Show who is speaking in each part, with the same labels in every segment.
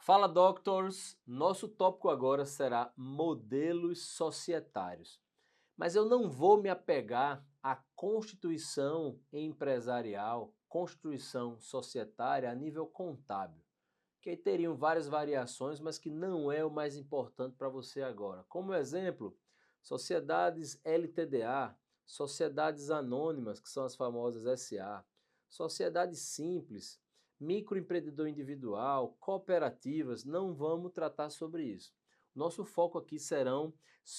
Speaker 1: Fala, doctors! Nosso tópico agora será modelos societários. Mas eu não vou me apegar à constituição empresarial, constituição societária a nível contábil, que aí teriam várias variações, mas que não é o mais importante para você agora. Como exemplo, sociedades LTDA, sociedades anônimas, que são as famosas SA, sociedades simples, microempreendedor individual, cooperativas, não vamos tratar sobre isso. Nosso foco aqui serão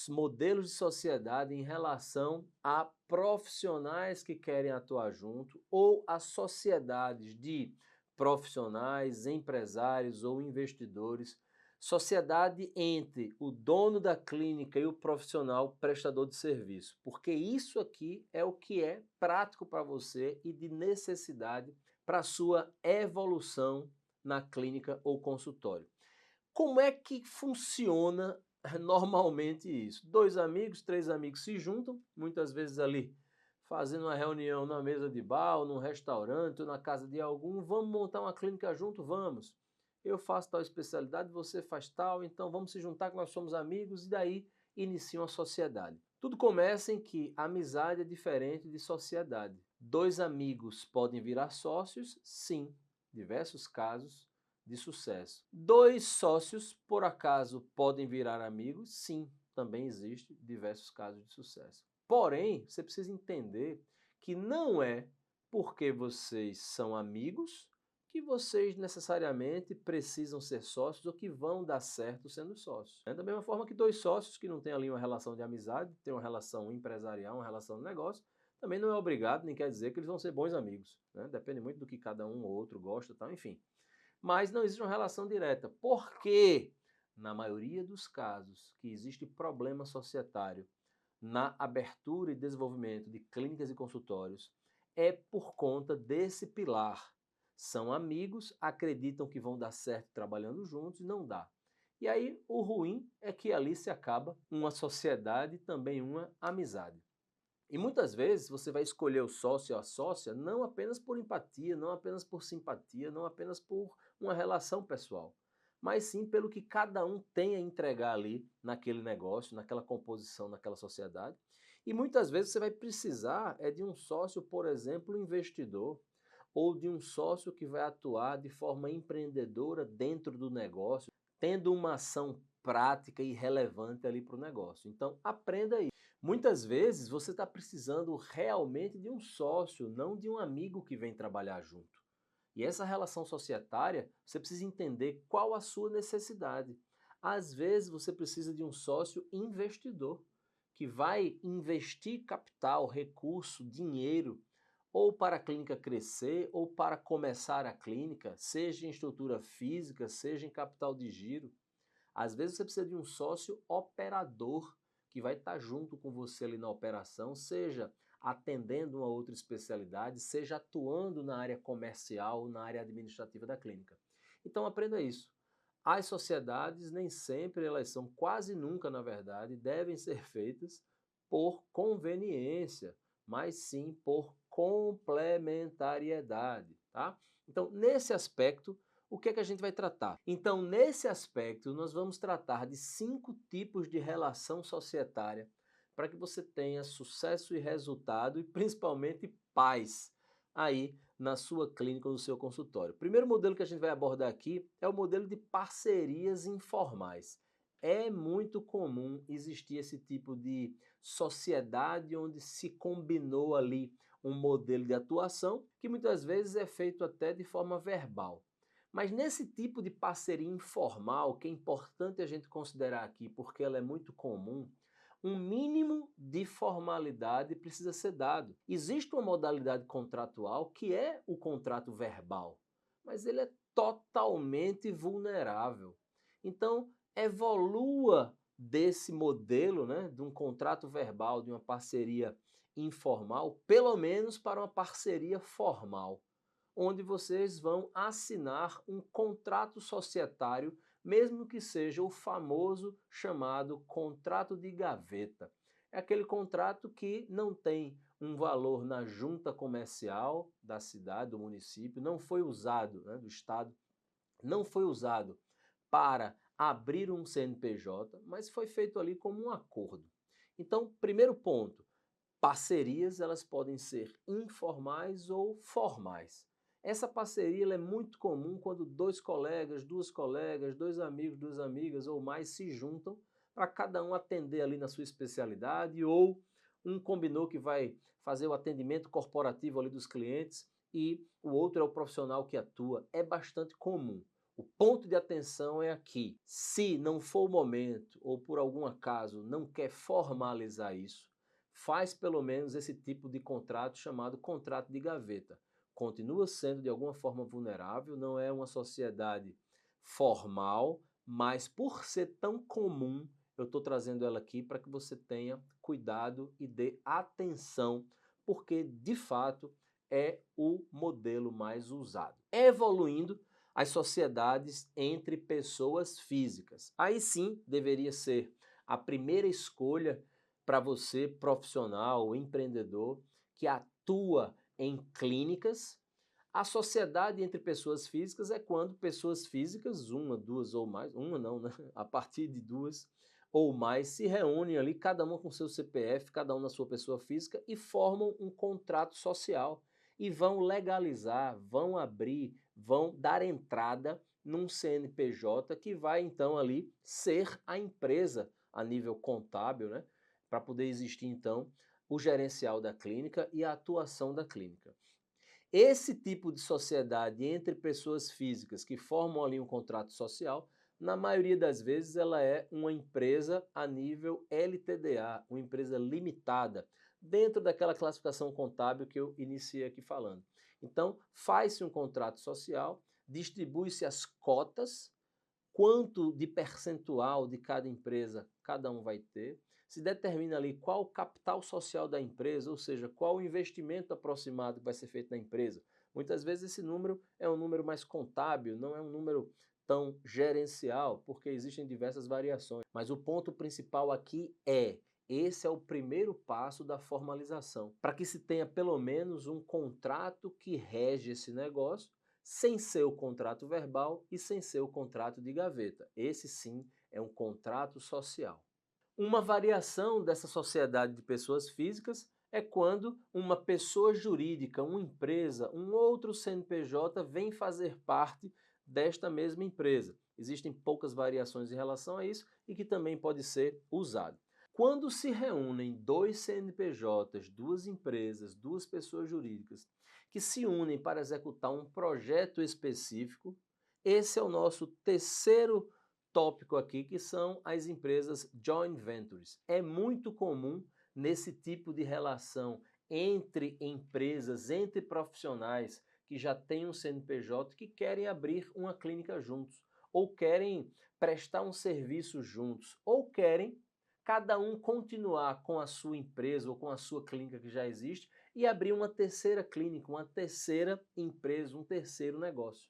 Speaker 1: modelos de sociedade em relação a profissionais que querem atuar junto ou a sociedades de profissionais, empresários ou investidores, sociedade entre o dono da clínica e o profissional prestador de serviço, porque isso aqui é o que é prático para você e de necessidade para a sua evolução na clínica ou consultório. Como é que funciona normalmente isso? Dois amigos, três amigos se juntam, muitas vezes ali fazendo uma reunião na mesa de bar, ou num restaurante, ou na casa de algum, vamos montar uma clínica junto? Vamos. Eu faço tal especialidade, você faz tal, então vamos se juntar que nós somos amigos e daí inicia uma sociedade. Tudo começa em que amizade é diferente de sociedade. Dois amigos podem virar sócios? Sim, diversos casos de sucesso. Dois sócios, por acaso, podem virar amigos? Sim, também existe diversos casos de sucesso. Porém, você precisa entender que não é porque vocês são amigos que vocês necessariamente precisam ser sócios ou que vão dar certo sendo sócios. Da mesma forma que dois sócios que não têm ali uma relação de amizade, têm uma relação empresarial, uma relação de negócio, também não é obrigado, nem quer dizer que eles vão ser bons amigos. Depende muito do que cada um ou outro gosta, tal, enfim. Mas não existe uma relação direta. Por quê? Na maioria dos casos que existe problema societário na abertura e desenvolvimento de clínicas e consultórios, é por conta desse pilar. São amigos, acreditam que vão dar certo trabalhando juntos e não dá. E aí o ruim é que ali se acaba uma sociedade e também uma amizade. E muitas vezes você vai escolher o sócio ou a sócia não apenas por empatia, não apenas por simpatia, não apenas por uma relação pessoal, mas sim pelo que cada um tem a entregar ali naquele negócio, naquela composição, naquela sociedade. E muitas vezes você vai precisar de um sócio, por exemplo, investidor, ou de um sócio que vai atuar de forma empreendedora dentro do negócio, tendo uma ação prática e relevante ali para o negócio. Então aprenda aí. Muitas vezes você está precisando realmente de um sócio, não de um amigo que vem trabalhar junto. E essa relação societária, você precisa entender qual a sua necessidade. Às vezes você precisa de um sócio investidor, que vai investir capital, recurso, dinheiro, ou para a clínica crescer, ou para começar a clínica, seja em estrutura física, seja em capital de giro. Às vezes você precisa de um sócio operador que vai estar junto com você ali na operação, seja atendendo uma outra especialidade, seja atuando na área comercial, na área administrativa da clínica. Então aprenda isso. As sociedades nem sempre, elas são quase nunca, na verdade, devem ser feitas por conveniência, mas sim por complementariedade, tá? Então, nesse aspecto, o que é que a gente vai tratar? Então, nesse aspecto, nós vamos tratar de 5 tipos de relação societária para que você tenha sucesso e resultado e principalmente paz aí na sua clínica ou no seu consultório. O primeiro modelo que a gente vai abordar aqui é o modelo de parcerias informais. É muito comum existir esse tipo de sociedade onde se combinou ali um modelo de atuação que muitas vezes é feito até de forma verbal. Mas nesse tipo de parceria informal, que é importante a gente considerar aqui, porque ela é muito comum, um mínimo de formalidade precisa ser dado. Existe uma modalidade contratual que é o contrato verbal, mas ele é totalmente vulnerável. Então, evolua desse modelo, de um contrato verbal, de uma parceria informal, pelo menos para uma parceria formal, onde vocês vão assinar um contrato societário, mesmo que seja o famoso chamado contrato de gaveta. É aquele contrato que não tem um valor na junta comercial da cidade, do município, não foi usado, do estado, não foi usado para abrir um CNPJ, mas foi feito ali como um acordo. Então, primeiro ponto, parcerias elas podem ser informais ou formais. Essa parceria ela é muito comum quando dois colegas, dois amigos, duas amigas ou mais se juntam para cada um atender ali na sua especialidade ou um combinou que vai fazer o atendimento corporativo ali dos clientes e o outro é o profissional que atua. É bastante comum. O ponto de atenção é aqui. Se não for o momento ou por algum acaso não quer formalizar isso, faz pelo menos esse tipo de contrato chamado contrato de gaveta. Continua sendo de alguma forma vulnerável, não é uma sociedade formal, mas por ser tão comum, eu estou trazendo ela aqui para que você tenha cuidado e dê atenção, porque de fato é o modelo mais usado. Evoluindo as sociedades entre pessoas físicas. Aí sim deveria ser a primeira escolha para você, profissional, empreendedor, que atua em clínicas. A sociedade entre pessoas físicas é quando pessoas físicas, uma, duas ou mais, uma não, né? A partir de duas ou mais, se reúnem ali, cada uma com seu CPF, cada um na sua pessoa física, e formam um contrato social. E vão legalizar, vão abrir, vão dar entrada num CNPJ que vai então ali ser a empresa a nível contábil, né? Para poder existir então o gerencial da clínica e a atuação da clínica. Esse tipo de sociedade entre pessoas físicas que formam ali um contrato social, na maioria das vezes ela é uma empresa a nível LTDA, uma empresa limitada, dentro daquela classificação contábil que eu iniciei aqui falando. Então, faz-se um contrato social, distribui-se as cotas, quanto de percentual de cada empresa cada um vai ter, se determina ali qual o capital social da empresa, ou seja, qual o investimento aproximado que vai ser feito na empresa. Muitas vezes esse número é um número mais contábil, não é um número tão gerencial, porque existem diversas variações. Mas o ponto principal aqui é, esse é o primeiro passo da formalização, para que se tenha pelo menos um contrato que rege esse negócio, sem ser o contrato verbal e sem ser o contrato de gaveta. Esse sim é um contrato social. Uma variação dessa sociedade de pessoas físicas é quando uma pessoa jurídica, uma empresa, um outro CNPJ vem fazer parte desta mesma empresa. Existem poucas variações em relação a isso e que também pode ser usado. Quando se reúnem dois CNPJs, duas empresas, duas pessoas jurídicas, que se unem para executar um projeto específico, esse é o nosso terceiro tópico aqui, que são as empresas joint ventures. É muito comum nesse tipo de relação entre empresas, entre profissionais que já têm um CNPJ que querem abrir uma clínica juntos, ou querem prestar um serviço juntos, ou querem cada um continuar com a sua empresa ou com a sua clínica que já existe e abrir uma terceira clínica, uma terceira empresa, um terceiro negócio.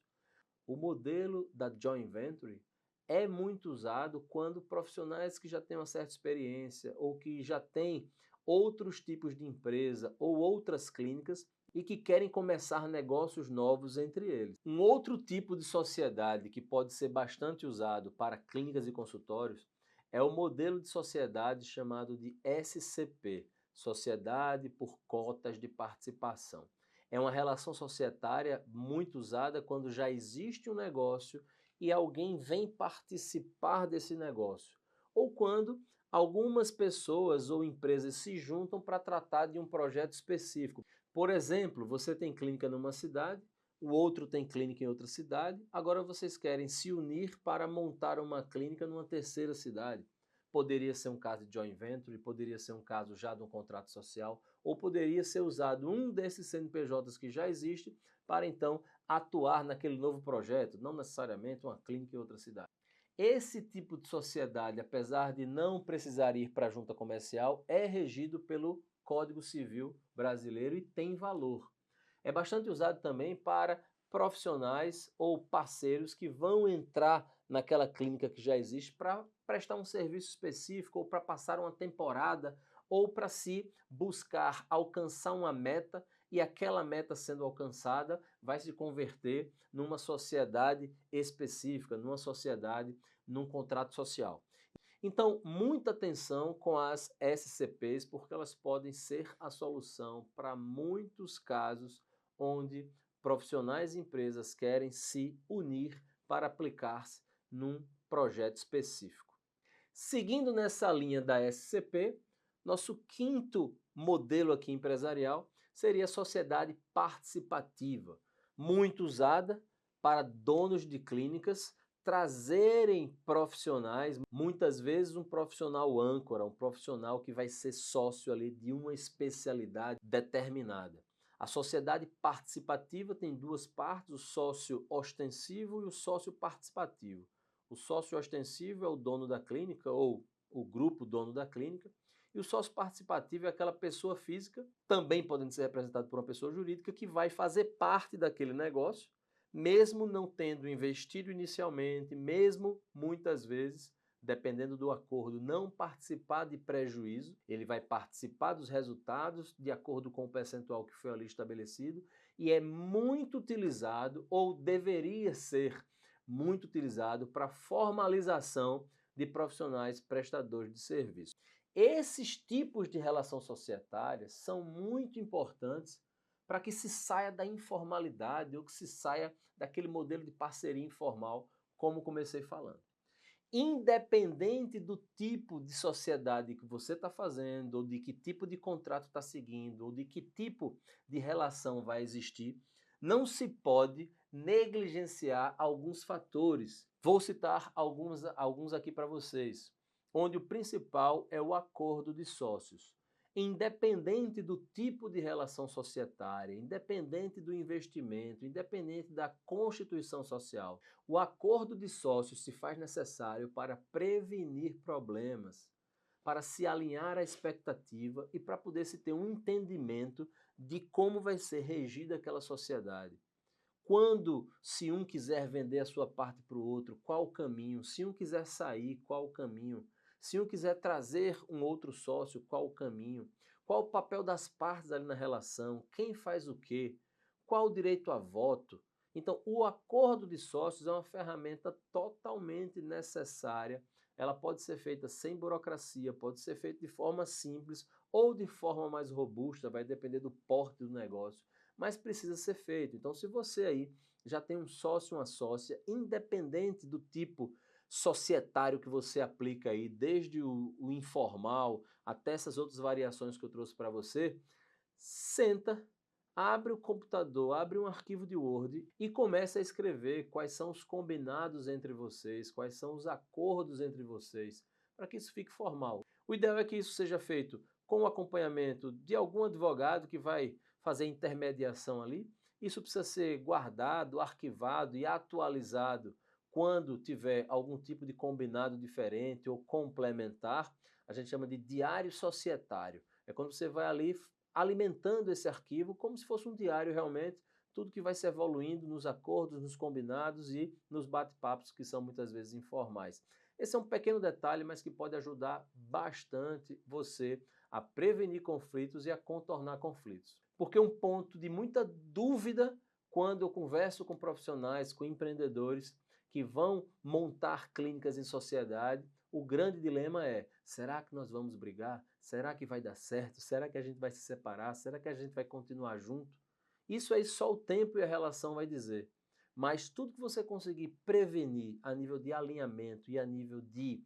Speaker 1: O modelo da joint venture é muito usado quando profissionais que já têm uma certa experiência ou que já têm outros tipos de empresa ou outras clínicas e que querem começar negócios novos entre eles. Um outro tipo de sociedade que pode ser bastante usado para clínicas e consultórios é o modelo de sociedade chamado de SCP, Sociedade por Cotas de Participação. É uma relação societária muito usada quando já existe um negócio e alguém vem participar desse negócio, ou quando algumas pessoas ou empresas se juntam para tratar de um projeto específico. Por exemplo, você tem clínica numa cidade, o outro tem clínica em outra cidade, agora vocês querem se unir para montar uma clínica numa terceira cidade. Poderia ser um caso de joint venture, poderia ser um caso já de um contrato social, ou poderia ser usado um desses CNPJs que já existe para então atuar naquele novo projeto, não necessariamente uma clínica em outra cidade. Esse tipo de sociedade, apesar de não precisar ir para a junta comercial, é regido pelo Código Civil brasileiro e tem valor. É bastante usado também para profissionais ou parceiros que vão entrar naquela clínica que já existe para prestar um serviço específico ou para passar uma temporada ou para se buscar alcançar uma meta e aquela meta sendo alcançada vai se converter numa sociedade específica, numa sociedade, num contrato social. Então, muita atenção com as SCPs, porque elas podem ser a solução para muitos casos onde profissionais e empresas querem se unir para aplicar-se num projeto específico. Seguindo nessa linha da SCP, nosso quinto modelo aqui empresarial seria a sociedade participativa, muito usada para donos de clínicas trazerem profissionais, muitas vezes um profissional âncora, um profissional que vai ser sócio ali de uma especialidade determinada. A sociedade participativa tem duas partes, o sócio ostensivo e o sócio participativo. O sócio ostensivo é o dono da clínica ou o grupo dono da clínica, e o sócio participativo é aquela pessoa física, também podendo ser representado por uma pessoa jurídica, que vai fazer parte daquele negócio, mesmo não tendo investido inicialmente, mesmo muitas vezes, dependendo do acordo, não participar de prejuízo, ele vai participar dos resultados de acordo com o percentual que foi ali estabelecido e é muito utilizado, ou deveria ser muito utilizado, para formalização de profissionais prestadores de serviço. Esses tipos de relação societária são muito importantes para que se saia da informalidade ou que se saia daquele modelo de parceria informal, como comecei falando. Independente do tipo de sociedade que você está fazendo, ou de que tipo de contrato está seguindo, ou de que tipo de relação vai existir, não se pode negligenciar alguns fatores. Vou citar alguns aqui para vocês, onde o principal é o acordo de sócios. Independente do tipo de relação societária, independente do investimento, independente da constituição social, o acordo de sócios se faz necessário para prevenir problemas, para se alinhar à expectativa e para poder se ter um entendimento de como vai ser regida aquela sociedade. Quando, se um quiser vender a sua parte para o outro, qual o caminho? Se um quiser sair, qual o caminho? Se um quiser trazer um outro sócio, qual o caminho? Qual o papel das partes ali na relação? Quem faz o quê? Qual o direito a voto? Então, o acordo de sócios é uma ferramenta totalmente necessária. Ela pode ser feita sem burocracia, pode ser feita de forma simples ou de forma mais robusta, vai depender do porte do negócio, mas precisa ser feito. Então, se você aí já tem um sócio, uma sócia, independente do tipo societário que você aplica aí, desde o informal até essas outras variações que eu trouxe para você, senta, abre o computador, abre um arquivo de Word e começa a escrever quais são os combinados entre vocês, quais são os acordos entre vocês, para que isso fique formal. O ideal é que isso seja feito com o acompanhamento de algum advogado que vai fazer intermediação ali. Isso precisa ser guardado, arquivado e atualizado quando tiver algum tipo de combinado diferente ou complementar. A gente chama de diário societário. É quando você vai ali alimentando esse arquivo como se fosse um diário realmente, tudo que vai se evoluindo nos acordos, nos combinados e nos bate-papos que são muitas vezes informais. Esse é um pequeno detalhe, mas que pode ajudar bastante você a prevenir conflitos e a contornar conflitos. Porque um ponto de muita dúvida quando eu converso com profissionais, com empreendedores que vão montar clínicas em sociedade, o grande dilema é: será que nós vamos brigar? Será que vai dar certo? Será que a gente vai se separar? Será que a gente vai continuar junto? Isso aí só o tempo e a relação vai dizer. Mas tudo que você conseguir prevenir a nível de alinhamento e a nível de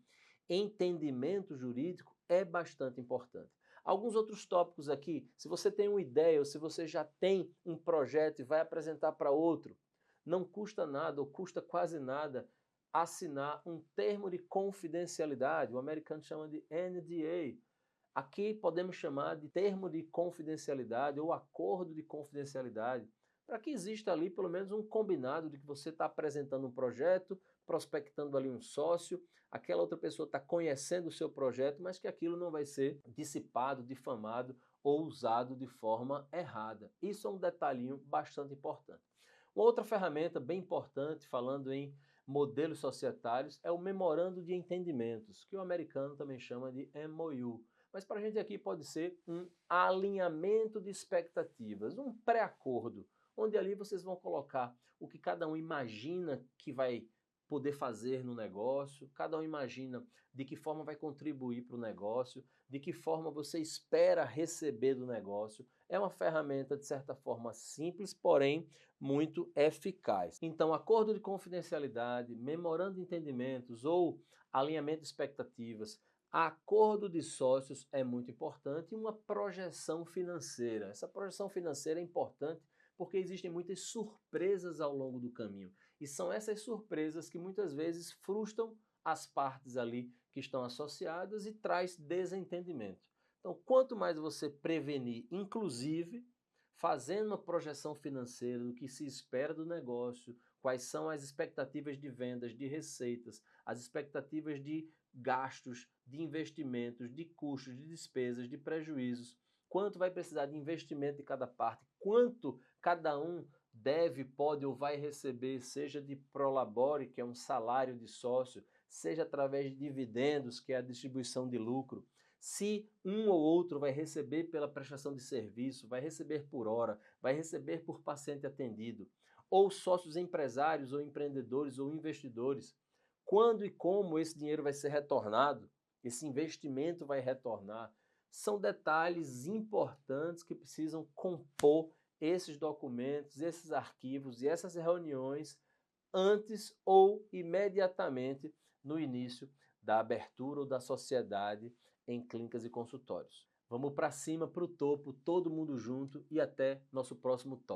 Speaker 1: entendimento jurídico é bastante importante. Alguns outros tópicos aqui, se você tem uma ideia ou se você já tem um projeto e vai apresentar para outro, não custa nada ou custa quase nada assinar um termo de confidencialidade, o americano chama de NDA. Aqui podemos chamar de termo de confidencialidade ou acordo de confidencialidade, para que exista ali pelo menos um combinado de que você está apresentando um projeto, prospectando ali um sócio, aquela outra pessoa está conhecendo o seu projeto, mas que aquilo não vai ser dissipado, difamado ou usado de forma errada. Isso é um detalhinho bastante importante. Uma outra ferramenta bem importante, falando em modelos societários, é o memorando de entendimentos, que o americano também chama de MOU. mas para a gente aqui pode ser um alinhamento de expectativas, um pré-acordo, onde ali vocês vão colocar o que cada um imagina que vai poder fazer no negócio, cada um imagina de que forma vai contribuir para o negócio, de que forma você espera receber do negócio. É uma ferramenta, de certa forma, simples, porém muito eficaz. Então, acordo de confidencialidade, memorando de entendimentos ou alinhamento de expectativas, acordo de sócios é muito importante e uma projeção financeira. Essa projeção financeira é importante porque existem muitas surpresas ao longo do caminho. E são essas surpresas que muitas vezes frustram as partes ali que estão associadas e traz desentendimento. Então, quanto mais você prevenir, inclusive fazendo uma projeção financeira do que se espera do negócio, quais são as expectativas de vendas, de receitas, as expectativas de gastos, de investimentos, de custos, de despesas, de prejuízos, quanto vai precisar de investimento de cada parte, quanto cada um deve, pode ou vai receber, seja de prolabore, que é um salário de sócio, seja através de dividendos, que é a distribuição de lucro, se um ou outro vai receber pela prestação de serviço, vai receber por hora, vai receber por paciente atendido, ou sócios empresários, ou empreendedores, ou investidores, quando e como esse dinheiro vai ser retornado, esse investimento vai retornar, são detalhes importantes que precisam compor esses documentos, esses arquivos e essas reuniões antes ou imediatamente no início da abertura ou da sociedade em clínicas e consultórios. Vamos para cima, para o topo, todo mundo junto e até nosso próximo tópico.